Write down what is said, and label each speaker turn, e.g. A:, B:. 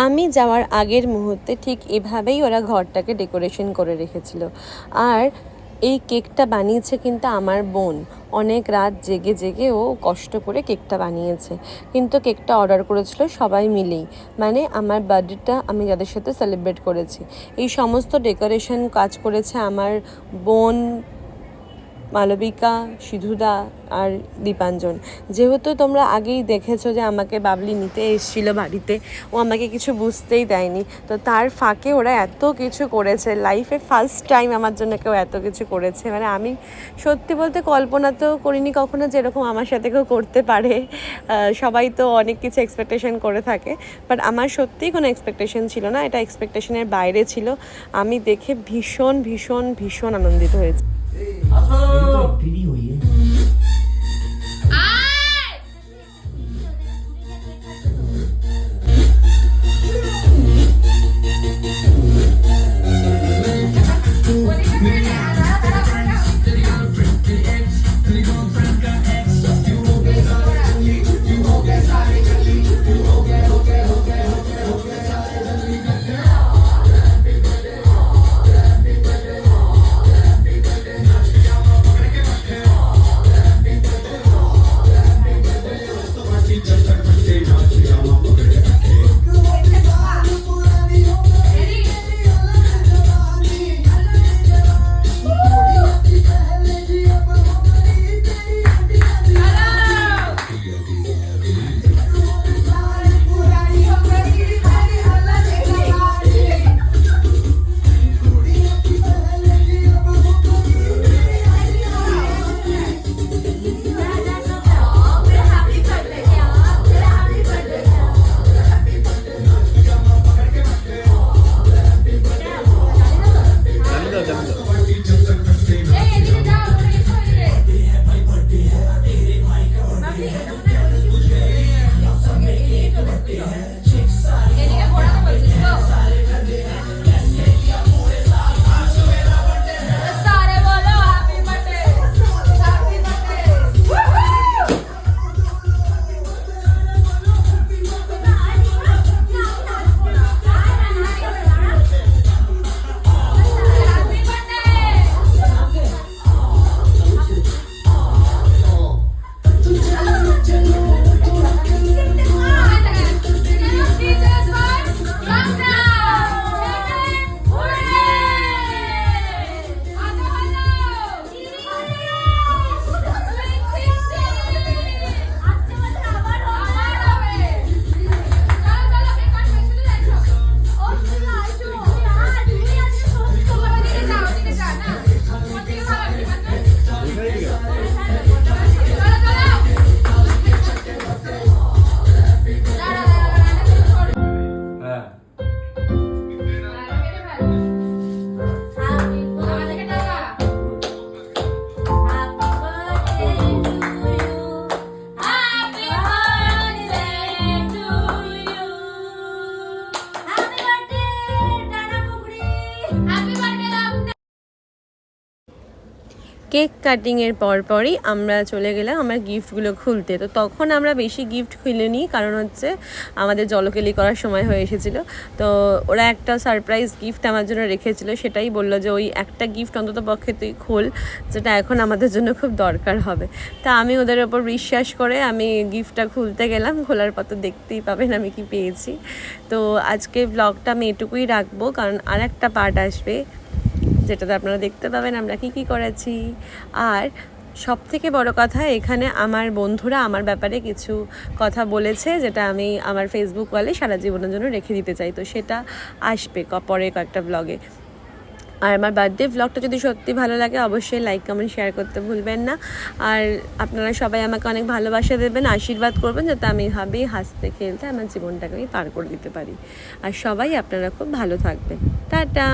A: আমি যাওয়ার আগের মুহূর্তে ঠিক এভাবেই ওরা ঘরটাকে ডেকোরেশন করে রেখেছিল। আর এই কেকটা বানিয়েছে কিন্তু আমার বোন, অনেক রাত জেগে জেগে ও কষ্ট করে কেকটা বানিয়েছে। কিন্তু কেকটা অর্ডার করেছিল সবাই মিলেই, মানে আমার বার্থডেটা আমি যাদের সাথে সেলিব্রেট করেছি। এই সমস্ত ডেকোরেশন কাজ করেছে আমার বোন, মালবিকা, সিধুদা আর দীপাঞ্জন। যেহেতু তোমরা আগেই দেখেছো যে আমাকে বাবলি নিতে এসেছিলো বাড়িতে, ও আমাকে কিছু বুঝতেই দেয়নি, তো তার ফাঁকে ওরা এত কিছু করেছে। লাইফে ফার্স্ট টাইম আমার জন্য কেউ এত কিছু করেছে, মানে আমি সত্যি বলতে কল্পনাতেও করিনি কখনো যেরকম আমার সাথে কেউ করতে পারে। সবাই তো অনেক কিছু এক্সপেকটেশন করে থাকে, বাট আমার সত্যিই কোনো এক্সপেকটেশন ছিল না, এটা এক্সপেকটেশনের বাইরে ছিল। আমি দেখে ভীষণ ভীষণ ভীষণ আনন্দিত হয়েছি। কেক কাটিংয়ের পরপরই আমরা চলে গেলাম আমার গিফটগুলো খুলতে। তো তখন আমরা বেশি গিফট খুলিনি, কারণ হচ্ছে আমাদের জলকেলি করার সময় হয়ে এসেছিলো। তো ওরা একটা সারপ্রাইজ গিফট আমার জন্য রেখেছিলো, সেটাই বললো যে ওই একটা গিফট অন্তত পক্ষে তুই খোল, যেটা এখন আমাদের জন্য খুব দরকার হবে। তা আমি ওদের ওপর বিশ্বাস করে আমি গিফটটা খুলতে গেলাম। খোলার পর তো দেখতেই পাবেন আমি কি পেয়েছি। তো আজকে ব্লগটা আমি এটুকুই রাখবো, কারণ আর একটা পার্ট আসবে যেটাতে আপনারা দেখতে পাবেন আমরা কি করেছি। আর সব থেকে বড় কথা, এখানে আমার বন্ধুরা আমার ব্যাপারে কিছু কথা বলেছে যেটা আমি আমার ফেসবুক ওয়ালে সারা জীবনের জন্য রেখে দিতে চাই। তো সেটা আসবে পরে কয়েকটা ব্লগে। আর আমার বার্থডে ব্লগটা যদি সত্যি ভালো লাগে অবশ্যই লাইক কমেন্ট শেয়ার করতে ভুলবেন না। আর আপনারা সবাই আমাকে অনেক ভালোবাসা দেবেন, আশীর্বাদ করবেন যাতে আমি এভাবেই হাসতে খেলতে আমার জীবনটাকে পার করে দিতে পারি। আর সবাই আপনারা খুব ভালো থাকবেন। টাটা।